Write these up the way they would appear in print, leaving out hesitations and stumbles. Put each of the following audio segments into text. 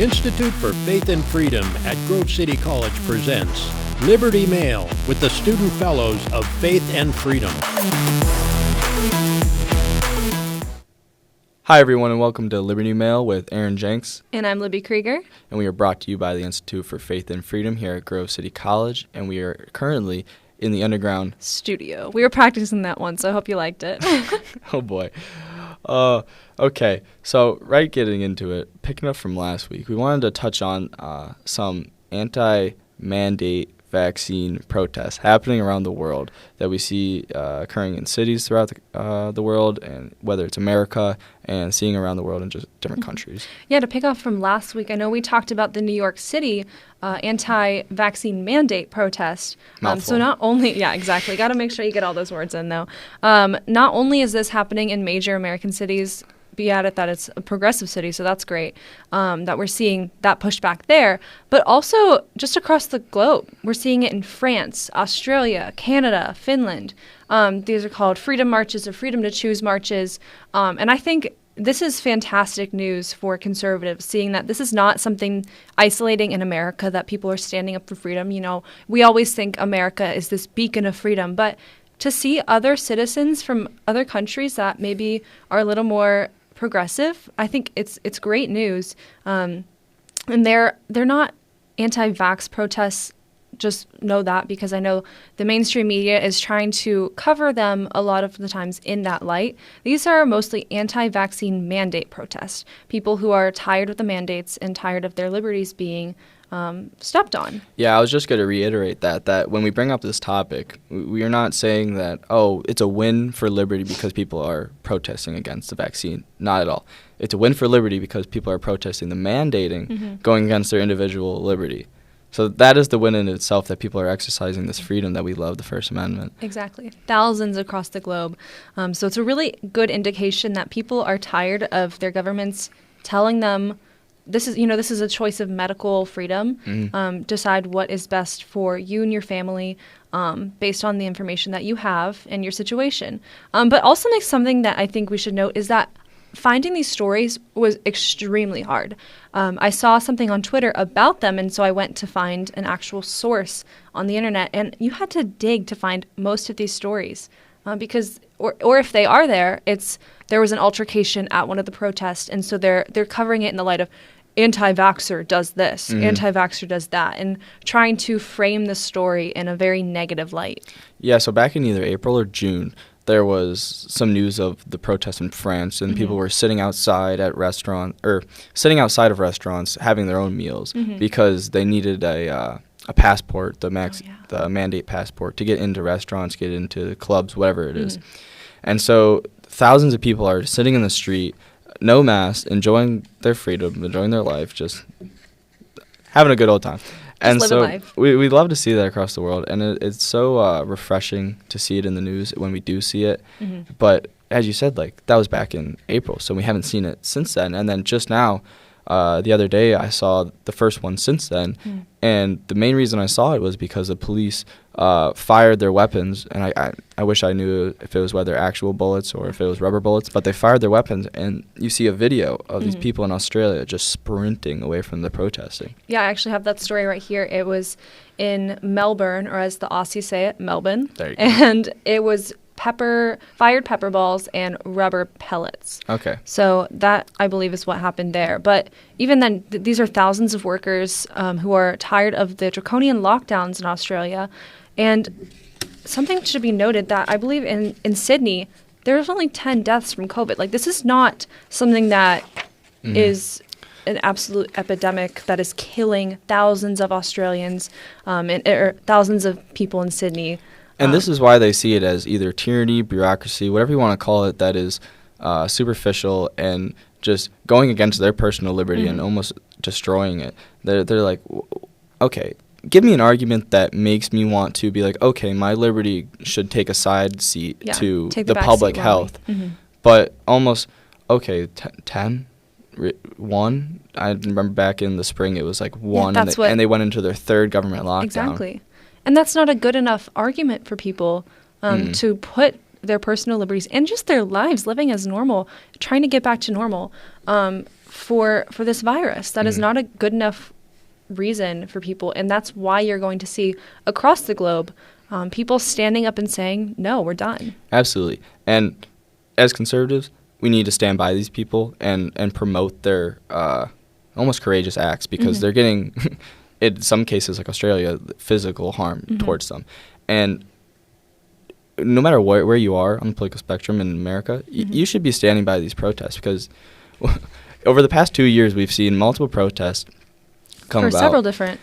Institute for Faith and Freedom at Grove City College presents Liberty Mail with the Student Fellows of Faith and Freedom. Hi, everyone, and welcome to Liberty Mail with Aaron Jenks. And I'm Libby Krieger. And we are brought to you by the Institute for Faith and Freedom here at Grove City College. And we are currently in the underground studio. We were practicing that one, so I hope you liked it. Oh, boy. Okay, so getting into it, picking up from last week, we wanted to touch on some anti-mandate vaccine protests happening around the world that we see occurring in cities throughout the world, and whether it's America and seeing around the world in just different countries. Yeah, to pick up from last week, I know we talked about the New York City anti-vaccine mandate protest. So not only, exactly, got to make sure you get all those words in though. Not only is this happening in major American cities, be at it that it's a progressive city, so that's great that we're seeing that pushback there, but also just across the globe. We're seeing it in France, Australia, Canada, Finland. These are called freedom marches or freedom to choose marches, and I think this is fantastic news for conservatives, seeing that this is not something isolating in America, that people are standing up for freedom. You know, we always think America is this beacon of freedom, but to see other citizens from other countries that maybe are a little more progressive, I think it's great news. And they're not anti-vax protests. Just know that, because I know the mainstream media is trying to cover them a lot of the times in that light. These are mostly anti-vaccine mandate protests, people who are tired of the mandates and tired of their liberties being stepped on. Yeah, I was just going to reiterate that when we bring up this topic, we are not saying that, it's a win for liberty because people are protesting against the vaccine. Not at all. It's a win for liberty because people are protesting the mandating going against their individual liberty. So that is the win in itself, that people are exercising this freedom that we love, the First Amendment. Exactly. Thousands across the globe. So it's a really good indication that people are tired of their governments telling them this is a choice of medical freedom. Decide what is best for you and your family based on the information that you have and your situation. But also something that I think we should note is that finding these stories was extremely hard. I saw something on Twitter about them, and so I went to find an actual source on the internet, and you had to dig to find most of these stories because, or if they are there was an altercation at one of the protests, and so they're covering it in the light of anti-vaxxer does this, anti-vaxxer does that, and trying to frame the story in a very negative light. Yeah, so back in either April or June, there was some news of the protests in France, and people were sitting outside of restaurants having their own meals because they needed a passport, the mandate passport, to get into restaurants, get into clubs, whatever it is. And so thousands of people are sitting in the street, no mask, enjoying their freedom, enjoying their life, just having a good old time. And so we love to see that across the world, and it's so refreshing to see it in the news when we do see it. But as you said, that was back in April, so we haven't seen it since then. And then just now, the other day, I saw the first one since then, and the main reason I saw it was because the police fired their weapons, and I wish I knew if it was whether actual bullets or if it was rubber bullets, but they fired their weapons, and you see a video of these people in Australia just sprinting away from the protesting. Yeah, I actually have that story right here. It was in Melbourne, or as the Aussies say it, Melbourne. There you go. And it was fired pepper balls and rubber pellets. Okay. So that, I believe, is what happened there. But even then, these are thousands of workers who are tired of the draconian lockdowns in Australia. And something should be noted that I believe in Sydney, there's only 10 deaths from COVID. This is not something that is an absolute epidemic that is killing thousands of Australians or thousands of people in Sydney. And this is why they see it as either tyranny, bureaucracy, whatever you want to call it, that is superficial and just going against their personal liberty and almost destroying it. They're like, okay, give me an argument that makes me want to be like, okay, my liberty should take a side seat to the public health. But almost, okay, 10? 1? I remember back in the spring it was 1, and they went into their third government lockdown. Exactly. And that's not a good enough argument for people to put their personal liberties and just their lives, living as normal, trying to get back to normal for this virus. That is not a good enough reason for people. And that's why you're going to see across the globe people standing up and saying, no, we're done. Absolutely. And as conservatives, we need to stand by these people and promote their almost courageous acts, because they're getting, in some cases like Australia, physical harm towards them. And no matter where you are on the political spectrum in America, you should be standing by these protests, because over the past 2 years, we've seen multiple protests come about. For several different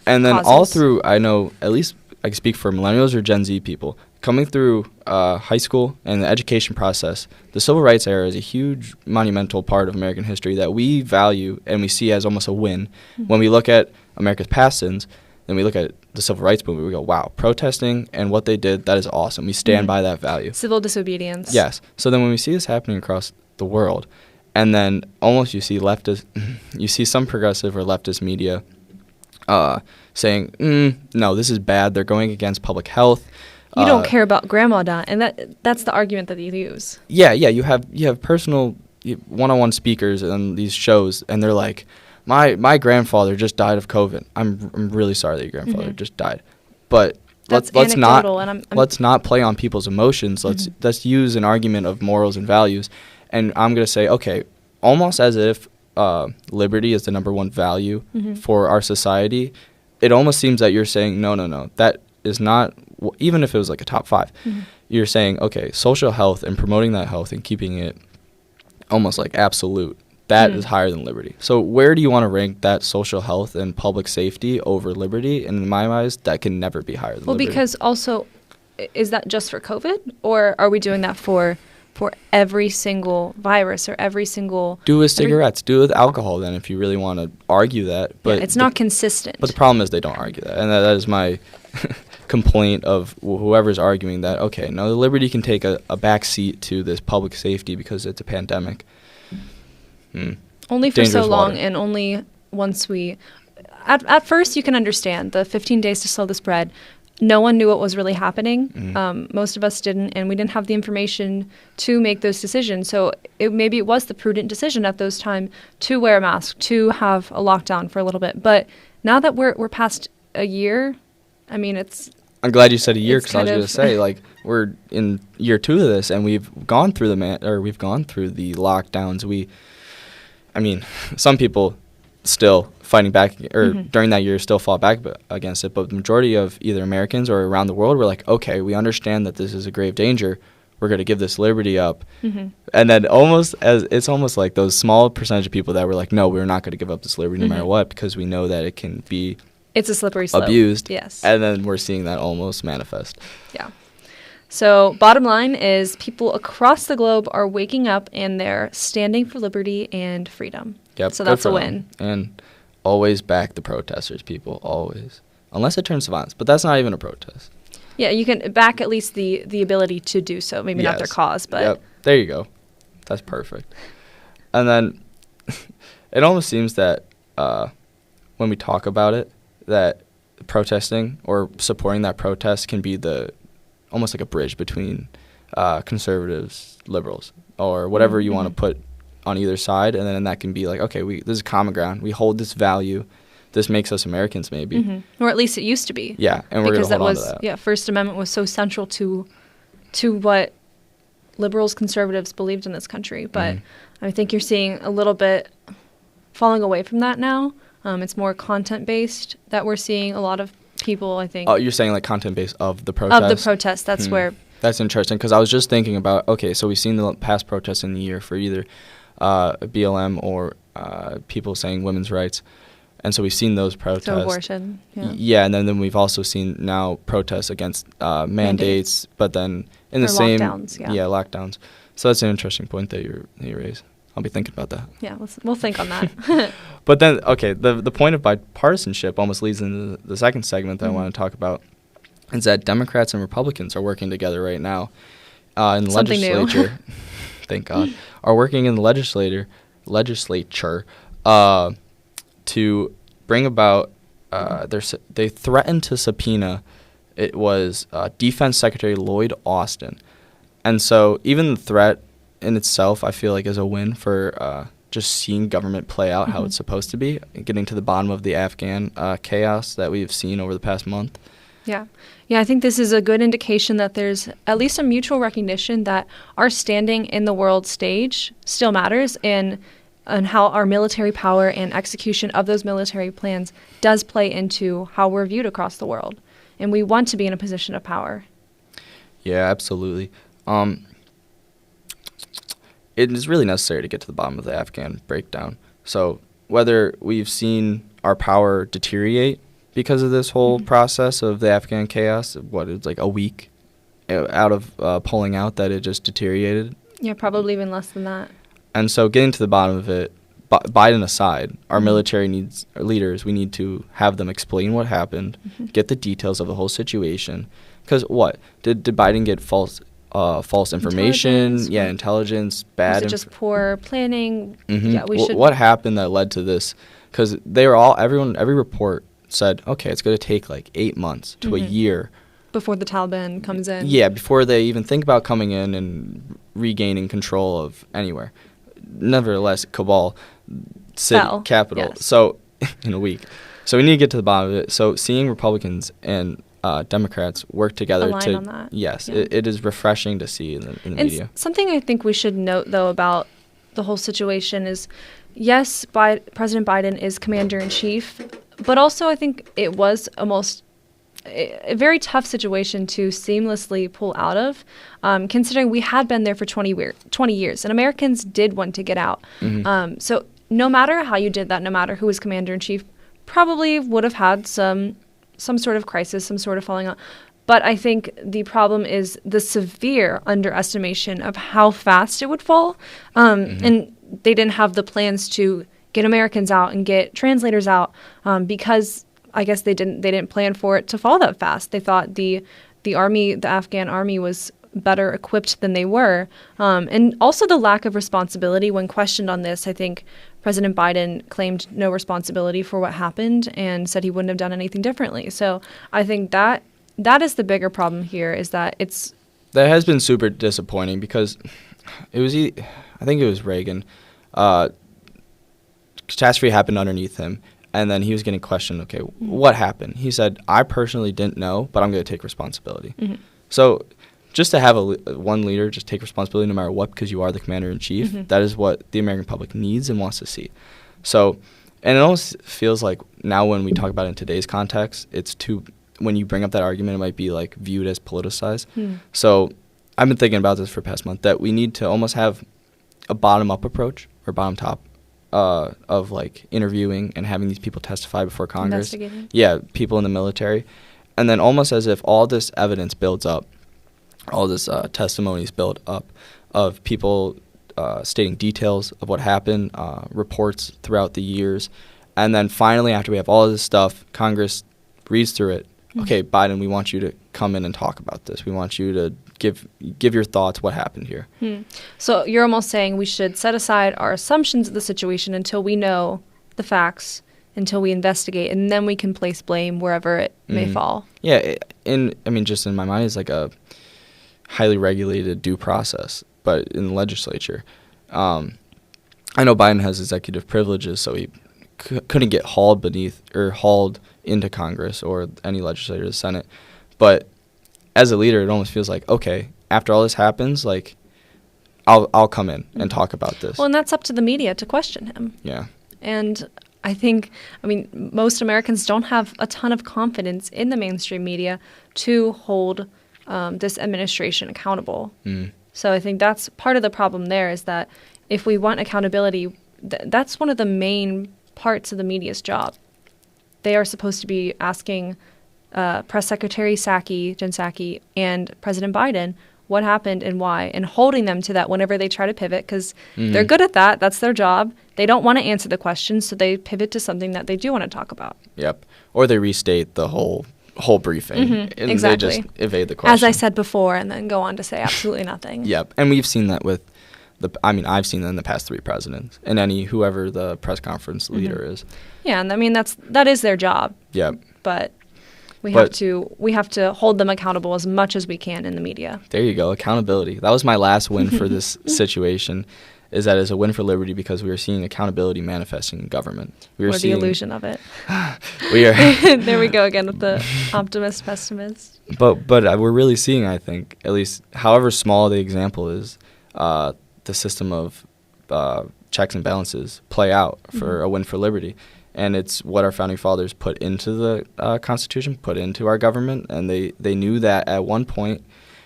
and then causes. All through, I know, at least I can speak for millennials or Gen Z people, coming through high school and the education process, the civil rights era is a huge monumental part of American history that we value and we see as almost a win. When we look at America's past sins, then we look at the civil rights movement, we go, wow, protesting and what they did, that is awesome. We stand by that value. Civil disobedience. Yes. So then when we see this happening across the world, and then almost you see some progressive or leftist media saying, no, this is bad. They're going against public health. You don't care about grandma dying, and that's the argument that they use. Yeah. You have personal one-on-one speakers on these shows, and they're like, my grandfather just died of COVID. I'm really sorry that your grandfather just died, but let's not play on people's emotions. Let's use an argument of morals and values, and I'm gonna say, okay, almost as if liberty is the number one value for our society. It almost seems that you're saying, no, that is not, even if it was like a top 5, you're saying, okay, social health and promoting that health and keeping it almost like absolute, that is higher than liberty. So where do you want to rank that social health and public safety over liberty? And in my eyes, that can never be higher than liberty. Well, because also, is that just for COVID? Or are we doing that for every single virus or every single... Do it with cigarettes. Do it with alcohol then, if you really want to argue that. But it's not consistent. But the problem is they don't argue that. And that is my complaint of whoever's arguing that, okay, no, the liberty can take a back seat to this public safety because it's a pandemic. Only for Dangerous so long, water. and only once we... At first, you can understand the 15 days to slow the spread. No one knew what was really happening. Most of us didn't, and we didn't have the information to make those decisions. So maybe it was the prudent decision at those times to wear a mask, to have a lockdown for a little bit. But now that we're past a year, I mean, it's... I'm glad you said a year, because I was kind going to say, like, we're in year 2 of this, and we've gone through the lockdowns. I mean, some people still fighting back, or during that year still fought back against it, but the majority of either Americans or around the world were like, okay, we understand that this is a grave danger. We're going to give this liberty up. And then it's almost like those small percentage of people that were like, no, we're not going to give up this liberty no matter what, because we know that it can be... It's a slippery slope. Abused. Yes. And then we're seeing that almost manifest. Yeah. So bottom line is people across the globe are waking up and they're standing for liberty and freedom. Yep. So that's a win. And always back the protesters, people, always. Unless it turns to violence. But that's not even a protest. Yeah, you can back at least the ability to do so. Maybe not their cause, but... Yep. There you go. That's perfect. And then it almost seems that when we talk about it, that protesting or supporting that protest can be almost like a bridge between conservatives, liberals, or whatever you want to put on either side, and then that can be like, okay, this is common ground. We hold this value. This makes us Americans, maybe. Or at least it used to be. Yeah, and we're going to hold on to that. Yeah, First Amendment was so central to what liberals, conservatives believed in this country. But I think you're seeing a little bit falling away from that now. It's more content-based that we're seeing a lot of people, I think. Oh, you're saying like content-based of the protest? Of the protest, that's where... That's interesting, because I was just thinking about, okay, so we've seen the past protests in the year for either BLM or people saying women's rights. And so we've seen those protests. So abortion, yeah. Yeah, and then we've also seen now protests against mandates, but then in the same... lockdowns, yeah. Yeah, lockdowns. So that's an interesting point that you raise. I'll be thinking about that. Yeah, we'll think on that. But then, okay, the point of bipartisanship almost leads into the second segment that I want to talk about, is that Democrats and Republicans are working together right now in the legislature. Thank God. Are working in the legislature to bring about, they threatened to subpoena, it was Defense Secretary Lloyd Austin And so even the threat in itself, I feel like, is a win for just seeing government play out how it's supposed to be, getting to the bottom of the Afghan chaos that we've seen over the past month. Yeah. Yeah, I think this is a good indication that there's at least a mutual recognition that our standing in the world stage still matters, and how our military power and execution of those military plans does play into how we're viewed across the world. And we want to be in a position of power. Yeah, absolutely. It is really necessary to get to the bottom of the Afghan breakdown. So whether we've seen our power deteriorate because of this whole process of the Afghan chaos, it's like a week out of pulling out that it just deteriorated. Yeah, probably even less than that. And so getting to the bottom of it, Biden aside, our military needs, our leaders, we need to have them explain what happened, get the details of the whole situation. Because what? Did Biden get false information? Intelligence, bad. Was it just poor planning? Mm-hmm. Yeah, we should. What happened that led to this? Because every report said, okay, it's going to take like 8 months to a year before the Taliban comes in. Yeah, before they even think about coming in and regaining control of anywhere. Nevertheless, Kabul city capital. Yes. So in a week. So we need to get to the bottom of it. So seeing Republicans and Democrats work together align on that. Yes, Yeah. it is refreshing to see in the media. Something I think we should note, though, about the whole situation is, yes, President Biden is commander-in-chief, but also I think it was almost a very tough situation to seamlessly pull out of, considering we had been there for 20 years, and Americans did want to get out. So no matter how you did that, no matter who was commander-in-chief, probably would have had some sort of crisis, some sort of falling out. But I think the problem is the severe underestimation of how fast it would fall. And they didn't have the plans to get Americans out and get translators out because I guess they didn't plan for it to fall that fast. They thought the Afghan army was better equipped than they were. And also the lack of responsibility. When questioned on this, I think President Biden claimed no responsibility for what happened and said he wouldn't have done anything differently. So I think that is the bigger problem here, is that that has been super disappointing because I think it was Reagan. Catastrophe happened underneath him, and then he was getting questioned, okay, what happened? He said, I personally didn't know, but I'm going to take responsibility. So just to have one leader just take responsibility no matter what, because you are the commander-in-chief, that is what the American public needs and wants to see. So, and it almost feels like now when we talk about it in today's context, when you bring up that argument, it might be like viewed as politicized. So I've been thinking about this for the past month, that we need to almost have a bottom-up approach or bottom-top of like interviewing and having these people testify before Congress. Investigating. Yeah, people in the military. And then almost as if all this evidence builds up, all this testimonies build up of people stating details of what happened, reports throughout the years. And then finally, after we have all of this stuff, Congress reads through it. Okay, Biden, we want you to come in and talk about this. We want you to give your thoughts, what happened here. So you're almost saying we should set aside our assumptions of the situation until we know the facts, until we investigate, and then we can place blame wherever it may fall. Yeah, just in my mind, it's like a highly regulated due process, but in the legislature. I know Biden has executive privileges, so he couldn't get hauled into Congress or any legislator to the Senate. But as a leader, it almost feels like, okay, after all this happens, like, I'll come in and talk about this. Well, and that's up to the media to question him. Yeah. And I think, most Americans don't have a ton of confidence in the mainstream media to hold this administration accountable. So I think that's part of the problem there, is that if we want accountability, that's one of the main parts of the media's job. They are supposed to be asking Press Secretary Jen Psaki, and President Biden what happened and why, and holding them to that whenever they try to pivot, because they're good at that. That's their job. They don't want to answer the questions, so they pivot to something that they do want to talk about. Yep. Or they restate the whole briefing, and exactly. They just evade the question. As I said before, and then go on to say absolutely nothing. Yep. And we've seen that with I've seen that in the past 3 presidents, and whoever the press conference leader is. Yeah, and that is their job. Yep. But We have to hold them accountable as much as we can in the media. There you go, accountability. That was my last win for this situation. Is that it's a win for liberty because we are seeing accountability manifesting in government. Or the illusion of it. We are. There we go again with the optimist pessimist. But we're really seeing, I think, at least however small the example is, the system of checks and balances play out for a win for liberty. And it's what our founding fathers put into the Constitution, put into our government, and they knew that at one point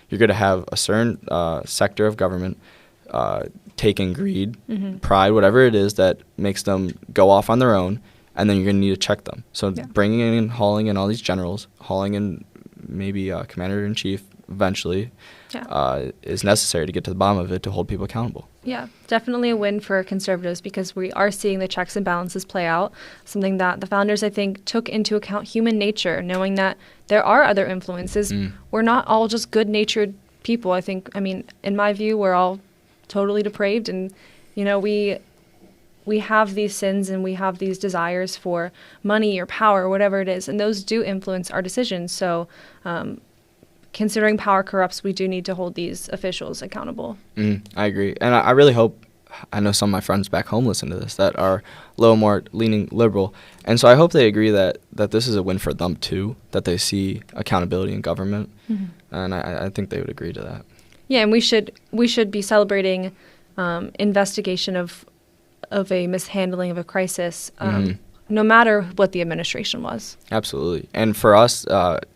you're going to have a certain sector of government taking greed, pride, whatever it is that makes them go off on their own, and then you're going to need to check them. So bringing in, hauling in all these generals, hauling in maybe commander-in-chief eventually is necessary to get to the bottom of it to hold people accountable. Yeah, definitely a win for conservatives because we are seeing the checks and balances play out, something that the founders, I think, took into account human nature, knowing that there are other influences. We're not all just good-natured people. I mean, in my view, we're all totally depraved, and we have these sins and we have these desires for money or power or whatever it is, and those do influence our decisions. So considering power corrupts, we do need to hold these officials accountable. I agree, and I really hope, I know some of my friends back home listen to this that are a little more leaning liberal, and so I hope they agree that this is a win for them too, that they see accountability in government, and I think they would agree to that. Yeah, and we should be celebrating investigation of a mishandling of a crisis, no matter what the administration was. Absolutely. And for us,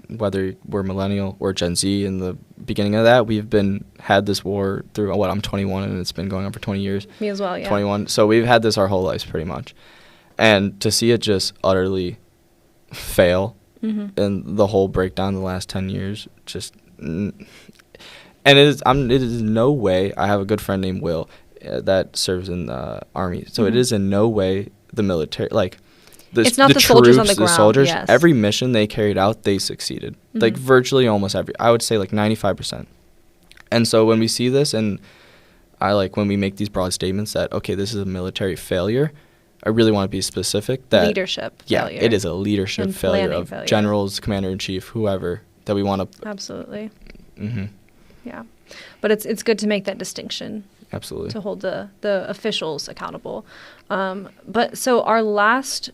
whether we're millennial or Gen Z, in the beginning of that, we've had this war through, I'm 21, and it's been going on for 20 years. Me as well, yeah. 21. So we've had this our whole lives, pretty much. And to see it just utterly fail, and the whole breakdown in the last 10 years, just... And it is no way, I have a good friend named Will that serves in the Army, so it is in no way the military, like, it's not the soldiers on the ground. The soldiers, yes. Every mission they carried out, they succeeded. Like, virtually almost every, I would say like 95%. And so when we see this, and when we make these broad statements that, okay, this is a military failure, I really want to be specific that... Leadership failure. Yeah, it is a leadership failure of generals, commander-in-chief, whoever, that we want to... Absolutely. Yeah, but it's good to make that distinction. Absolutely. To hold the officials accountable. But so our last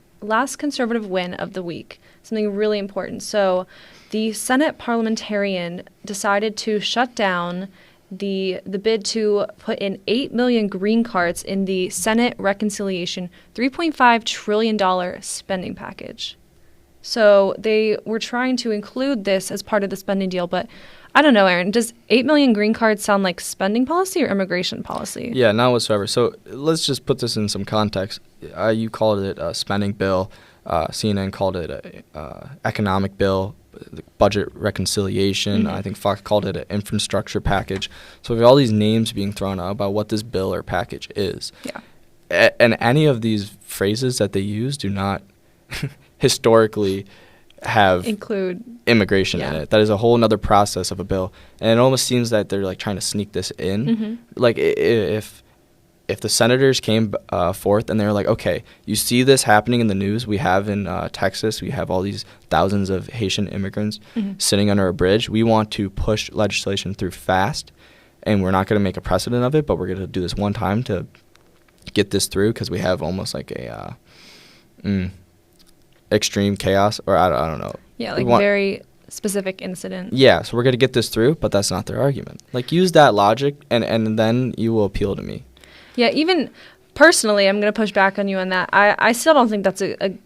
conservative win of the week, something really important. So the Senate parliamentarian decided to shut down the bid to put in 8 million green cards in the Senate reconciliation $3.5 trillion spending package. So they were trying to include this as part of the spending deal, but I don't know, Aaron, does 8 million green cards sound like spending policy or immigration policy? Yeah, not whatsoever. So let's just put this in some context. You called it a spending bill. CNN called it an economic bill, budget reconciliation. I think Fox called it an infrastructure package. So we have all these names being thrown out about what this bill or package is. Yeah. And any of these phrases that they use do not historically include immigration in it. That is a whole other process of a bill, and it almost seems that they're like trying to sneak this in. Like if the senators came forth and they're like, okay, you see this happening in the news. We have in Texas, we have all these thousands of Haitian immigrants sitting under a bridge. We want to push legislation through fast, and we're not going to make a precedent of it, but we're going to do this one time to get this through because we have almost like a extreme chaos, or I don't know. Yeah, like very specific incident. Yeah, so we're going to get this through, but that's not their argument. Like, use that logic, and then you will appeal to me. Yeah, even personally, I'm going to push back on you on that. I still don't think that's a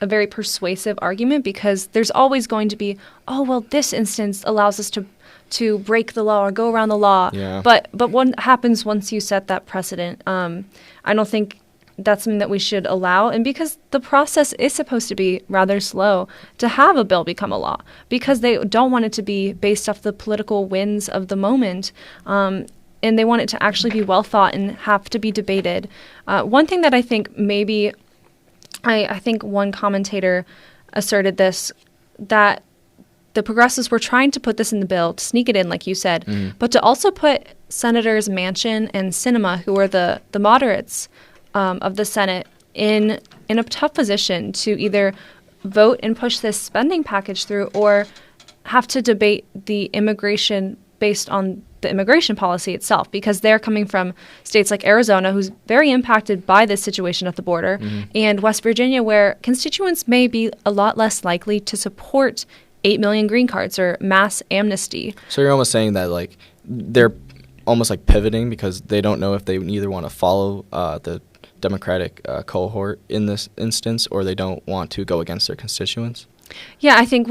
very persuasive argument, because there's always going to be, oh, well, this instance allows us to break the law or go around the law. Yeah. But what happens once you set that precedent? I don't think that's something that we should allow. And because the process is supposed to be rather slow to have a bill become a law, because they don't want it to be based off the political winds of the moment. And they want it to actually be well thought and have to be debated. One thing that I think maybe, I think one commentator asserted this, that the progressives were trying to put this in the bill, to sneak it in, like you said, but to also put Senators Manchin and Sinema, who are the moderates of the Senate, in a tough position to either vote and push this spending package through, or have to debate the immigration based on the immigration policy itself, because they're coming from states like Arizona, who's very impacted by this situation at the border, and West Virginia, where constituents may be a lot less likely to support 8 million green cards or mass amnesty. So you're almost saying that like they're almost like pivoting because they don't know if they either want to follow the Democratic cohort in this instance, or they don't want to go against their constituents? Yeah, I think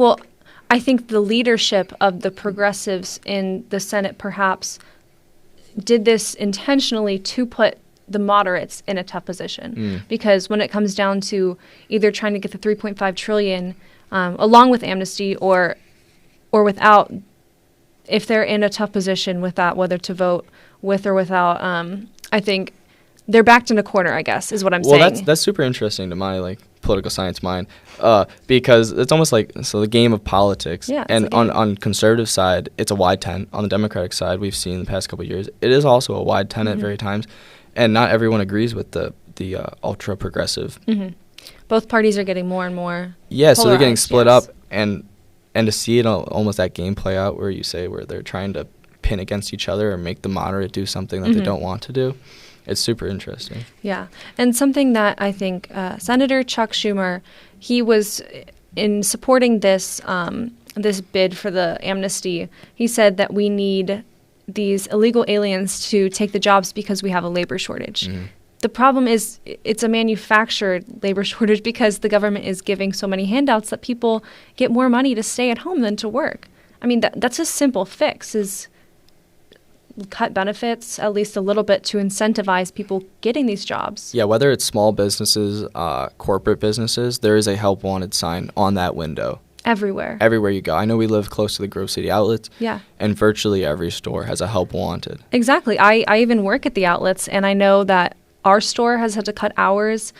the leadership of the progressives in the Senate perhaps did this intentionally to put the moderates in a tough position. Because when it comes down to either trying to get the $3.5 trillion along with amnesty or without, if they're in a tough position with that, whether to vote with or without, I think they're backed in a corner, I guess, is what I'm saying. Well, that's super interesting to my like political science mind, because it's almost like the game of politics. Yeah, and on conservative side, it's a wide tent. On the Democratic side, we've seen the past couple of years, it is also a wide tent at various times, and not everyone agrees with the ultra progressive. Both parties are getting more and more. Yeah, so they're getting split yes. up, and to see it almost that game play out where you say where they're trying to pin against each other or make the moderate do something that they don't want to do. It's super interesting. Yeah. And something that I think Senator Chuck Schumer, he was in supporting this this bid for the amnesty, he said that we need these illegal aliens to take the jobs because we have a labor shortage. The problem is it's a manufactured labor shortage because the government is giving so many handouts that people get more money to stay at home than to work. I mean, that's a simple fix, is cut benefits at least a little bit to incentivize people getting these jobs. Yeah, whether it's small businesses, corporate businesses, there is a help wanted sign on that window. Everywhere. Everywhere you go. I know we live close to the Grove City outlets. Yeah. And virtually every store has a help wanted. Exactly. I even work at the outlets, and I know that our store has had to cut hours.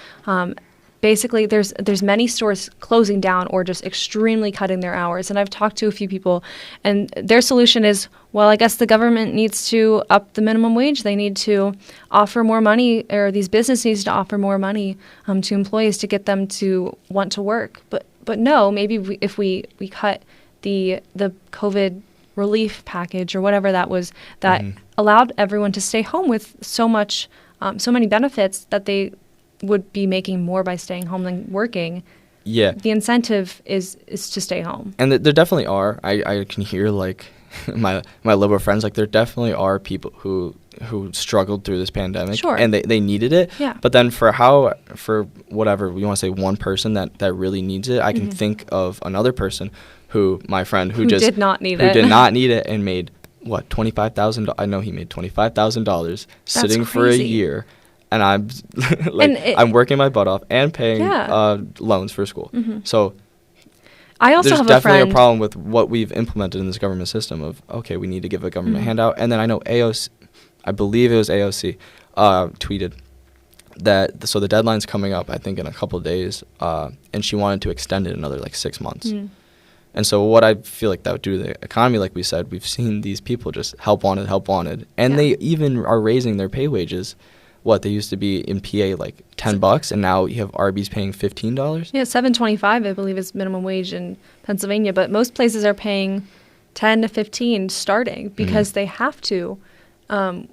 Basically, there's many stores closing down or just extremely cutting their hours. And I've talked to a few people, and their solution is, well, I guess the government needs to up the minimum wage. They need to offer more money, or these businesses needs to offer more money to employees to get them to want to work. But no, maybe if we cut the COVID relief package or whatever that was, that allowed everyone to stay home with so many benefits that they would be making more by staying home than working. Yeah. The incentive is to stay home. And there definitely are. I can hear like my liberal friends, like there definitely are people who struggled through this pandemic. Sure. And they needed it. Yeah. But then for whatever you want to say, one person that really needs it, I can think of another person my friend who did not need it and made what, $25,000. I know he made $25,000 sitting for a year. And I'm I'm working my butt off and paying loans for school. So I also there's have definitely a problem with what we've implemented in this government system of, okay, we need to give a government handout. And then I know AOC, I believe it was AOC, tweeted that, so the deadline's coming up, I think, in a couple of days, and she wanted to extend it another, 6 months. And so what I feel like that would do to the economy, like we said, we've seen these people just help wanted. And they even are raising their pay wages. What, they used to be in PA like $10, and now you have Arby's paying $15? Yeah, $7.25 I believe is minimum wage in Pennsylvania, but most places are paying $10 to $15 starting because they have to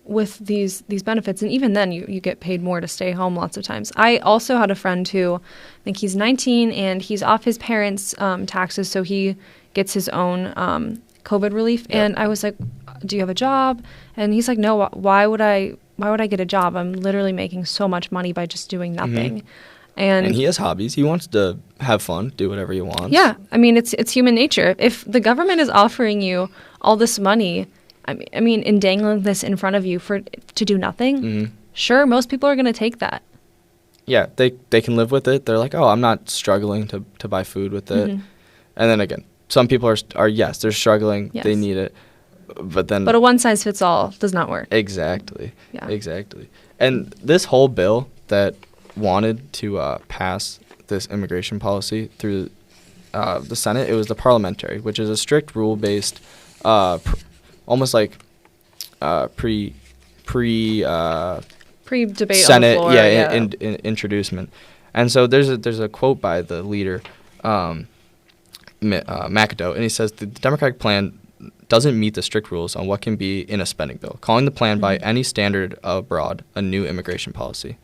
with these benefits. And even then, you get paid more to stay home lots of times. I also had a friend who, I think he's 19, and he's off his parents' taxes, so he gets his own COVID relief. Yep. And I was like, do you have a job? And he's like, no, why would I get a job? I'm literally making so much money by just doing nothing. And he has hobbies. He wants to have fun, do whatever he wants. Yeah. I mean, it's human nature. If the government is offering you all this money, I mean, and dangling this in front of you to do nothing, sure, most people are going to take that. Yeah, they can live with it. They're like, oh, I'm not struggling to buy food with it. And then again, some people are yes, they're struggling. Yes. They need it. But a one-size-fits-all does not work. Exactly. Yeah. Exactly. And this whole bill that wanted to pass this immigration policy through the Senate, it was the parliamentary, which is a strict rule-based, almost like pre-debate Senate, on the floor, introducement. And so there's a quote by the leader McAdoe, and he says the Democratic plan doesn't meet the strict rules on what can be in a spending bill, calling the plan by any standard abroad a new immigration policy.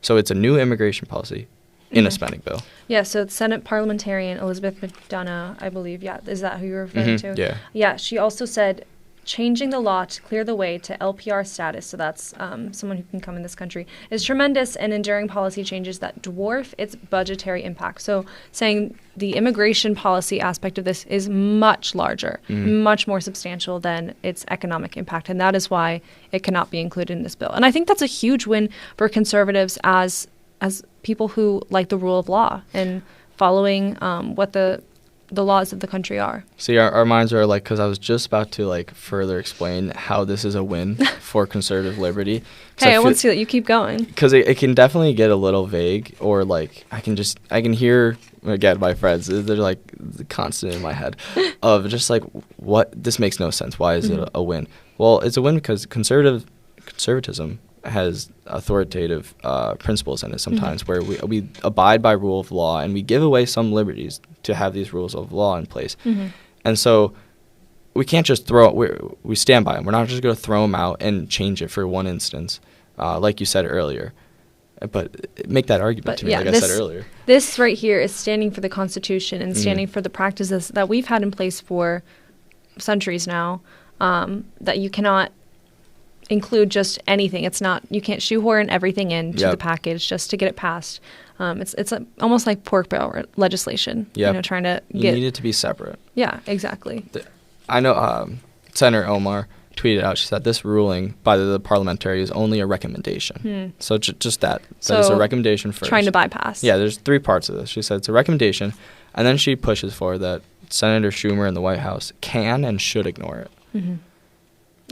So it's a new immigration policy in a spending bill. Yeah, so it's Senate parliamentarian Elizabeth McDonough, I believe. Yeah, is that who you're referring to? Yeah. Yeah, she also said changing the law to clear the way to LPR status, so that's someone who can come in this country, is tremendous and enduring policy changes that dwarf its budgetary impact. So saying the immigration policy aspect of this is much larger, much more substantial than its economic impact, and that is why it cannot be included in this bill. And I think that's a huge win for conservatives as people who like the rule of law and following what the laws of the country are. See, our minds are like, because I was just about to like further explain how this is a win for conservative liberty. Hey, I want to see that you keep going. Because it can definitely get a little vague, or like I can hear, again, my friends, they're like constant in my head of just like, what, this makes no sense. Why is it a win? Well, it's a win because conservatism has authoritative principles in it sometimes, where we abide by rule of law and we give away some liberties to have these rules of law in place. And so we can't just we stand by them. We're not just going to throw them out and change it for one instance, like you said earlier. But make that argument to me, like I said earlier. This right here is standing for the Constitution and standing for the practices that we've had in place for centuries now, that you cannot include just anything. It's not, you can't shoehorn everything into the package just to get it passed. It's almost like pork barrel legislation. Trying to get. You need it to be separate. Yeah, exactly. I know Senator Omar tweeted out. She said this ruling by the parliamentary is only a recommendation. So just that it's a recommendation first. Trying to bypass. Yeah, there's 3 parts of this. She said it's a recommendation, and then she pushes for that Senator Schumer and the White House can and should ignore it.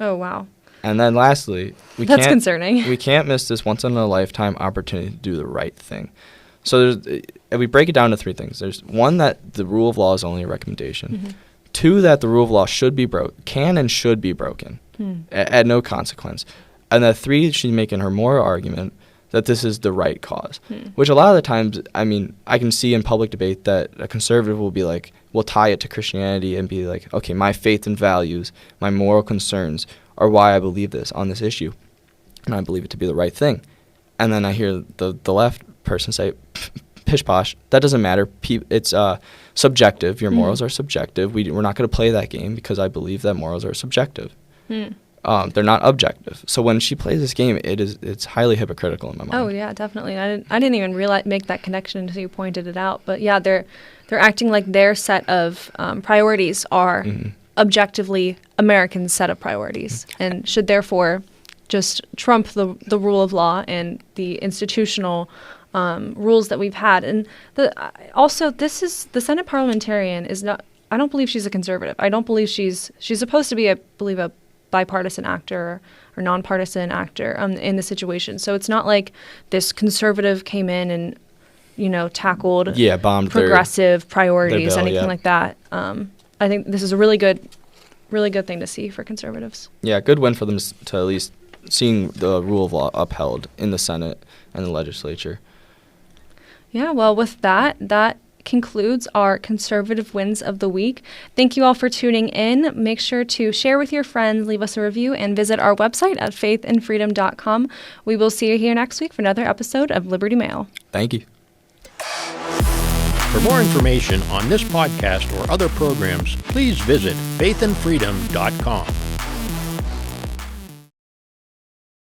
Oh wow. And then lastly, that's concerning. We can't miss this once-in-a-lifetime opportunity to do the right thing. So we break it down to 3 things. There's 1, that the rule of law is only a recommendation. 2, that the rule of law can and should be broken at no consequence. And then 3, she's making her moral argument that this is the right cause, which a lot of the times, I mean, I can see in public debate that a conservative will be like, will tie it to Christianity and be like, okay, my faith and values, my moral concerns are why I believe this on this issue, and I believe it to be the right thing. And then I hear the left person say, pish posh, that doesn't matter. It's subjective. Your morals are subjective. We're not going to play that game because I believe that morals are subjective. They're not objective. So when she plays this game, it's highly hypocritical in my mind. Oh yeah, definitely. I didn't even make that connection until you pointed it out. But yeah, they're acting like their set of priorities are objectively American set of priorities, and should therefore just trump the rule of law and the institutional rules that we've had. And also, this is the Senate parliamentarian is not. I don't believe she's a conservative. I don't believe she's supposed to be, I believe, a bipartisan actor or nonpartisan actor in the situation. So it's not like this conservative came in and tackled bombed progressive priorities, their bill, anything like that. I think this is a really good thing to see for conservatives. Yeah, good win for them to at least seeing the rule of law upheld in the Senate and the legislature. Yeah, well, with that concludes our conservative wins of the week. Thank you all for tuning in. Make sure to share with your friends, leave us a review, and visit our website at faithandfreedom.com. We will see you here next week for another episode of Liberty Mail. Thank you. For more information on this podcast or other programs, please visit faithandfreedom.com.